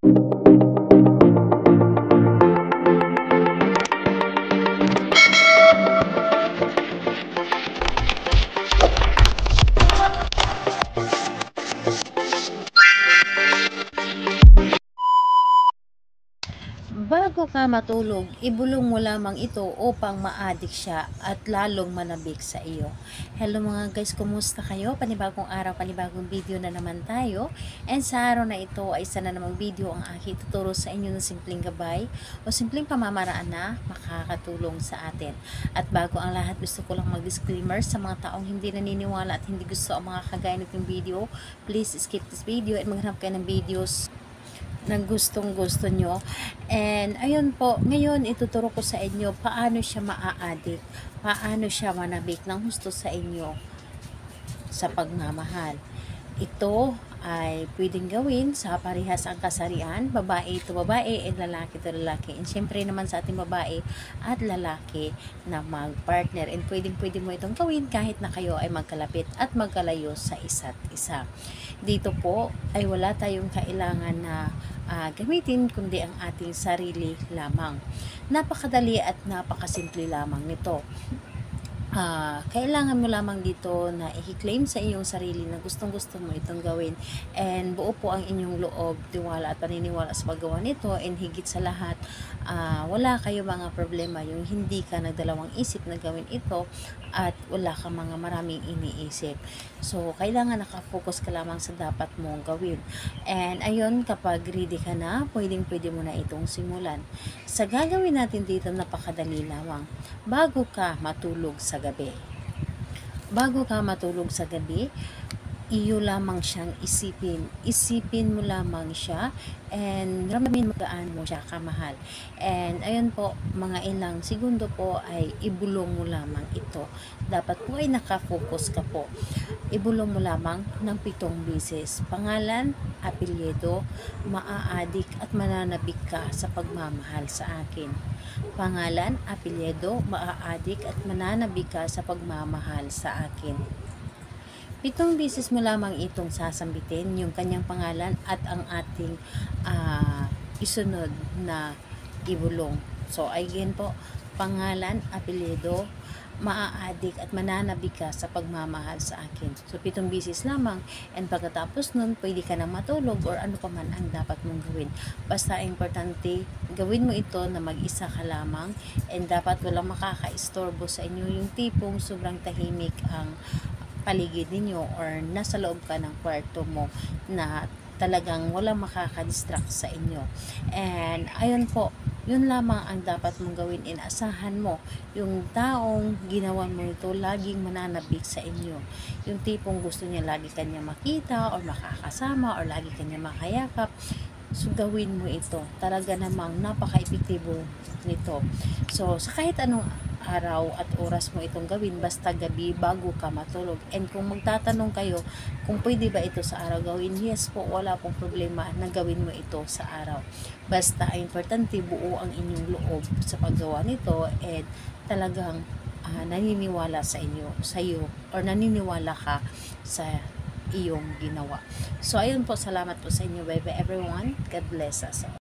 Bago ka matulog, ibulong mo lamang ito upang ma-addict siya at lalong manabik sa iyo. Hello mga guys, kumusta kayo? Panibagong araw, panibagong video na naman tayo. And sa araw na ito ay isa na namang video ang aking tuturo sa inyo ng simpleng gabay o simpleng pamamaraan na makakatulong sa atin. At bago ang lahat, gusto ko lang mag-disclaimer sa mga taong hindi naniniwala at hindi gusto ang mga kagaya nitong video. Please skip this video at maghanap kayo ng videos ng gustong gusto nyo. And ayun po, ngayon ituturo ko sa inyo paano siya maa-addict, paano siya manabik ng gusto sa inyo sa pagmamahal. Ito ay pwedeng gawin sa parehas ang kasarian, babae to babae and lalaki to lalaki. And syempre naman sa ating babae at lalaki na mag-partner. And pwede mo itong gawin kahit na kayo ay magkalapit at magkalayo sa isa't isa. Dito po ay wala tayong kailangan na gamitin kundi ang ating sarili lamang. Napakadali at napakasimple lamang nito. Kailangan mo lamang dito na i-claim sa iyong sarili na gustong-gusto mo itong gawin, and buo po ang inyong loob, tiwala at paniniwala sa paggawa nito, and higit sa lahat, wala kayo mga problema yung hindi ka nagdalawang isip na gawin ito at wala ka mga maraming iniisip. So, kailangan nakafocus ka lamang sa dapat mong gawin. And ayun, kapag ready ka na, pwede mo na itong simulan. Sa gagawin natin dito, napakadali lamang. Bago ka matulog sa gabi, iyo lamang siyang isipin mo lamang siya, and ramdamin mo gaano mo siya kamahal. And ayun po, mga ilang segundo po ay ibulong mo lamang ito. Dapat po ay nakafocus ka po. Ibulong mo lamang ng 7 beses. Pangalan, apelyido, maa-addict at mananabik ka sa pagmamahal sa akin. Pangalan, apelyido, maa-addict at mananabik ka sa pagmamahal sa akin. 7 beses mo lamang itong sasambitin, yung kanyang pangalan at ang ating isunod na ibulong. So, again po, pangalan, apelyido, maa-addict at mananabik ka sa pagmamahal sa akin. So, 7 beses lamang, and pagkatapos nun, pwede ka na matulog or ano pa man ang dapat mong gawin. Basta importante, gawin mo ito na mag-isa ka lamang, and dapat walang makaka-istorbo sa inyo, yung tipong sobrang tahimik ang paligid ninyo or nasa loob ka ng kwarto mo na talagang walang makaka-distract sa inyo. And ayun po, yun lamang ang dapat mong gawin. Inaasahan mo yung taong ginawan mo ito laging mananabik sa inyo, yung tipong gusto niya lagi kanya makita or makakasama or lagi kanya makayakap. So, gawin mo ito. Talaga namang napaka-epektibo nito. So, sa kahit anong araw at oras mo itong gawin, basta gabi bago ka matulog. And kung magtatanong kayo kung pwede ba ito sa araw gawin, yes po, wala pong problema na gawin mo ito sa araw. Basta importante buo ang inyong loob sa paggawa nito, and talagang naniniwala sa iyo or naniniwala ka sa iyong ginawa. So, ayun po, salamat po sa inyo. Bye bye everyone. God bless us all.